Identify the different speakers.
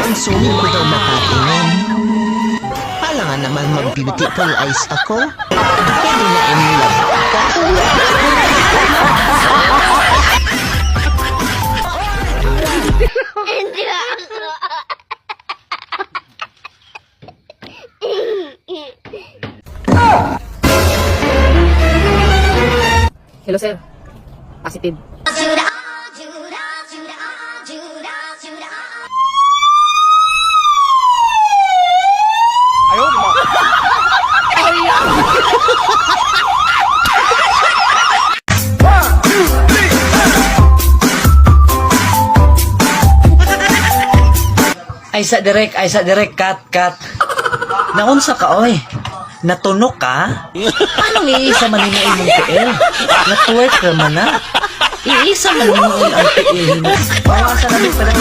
Speaker 1: Pansuhin ko daw makatingin. Hala nga naman mag-beautiful eyes ako. Pwede na in love ka.
Speaker 2: Hello, sir. Positive.
Speaker 3: Ay sa direk, cut. Naunsa ka, oy? Natunok ka? Anong iisa man ni mong tiil? Natwork ka man na? Iisa man ni ang tiil. Bawasan namin pala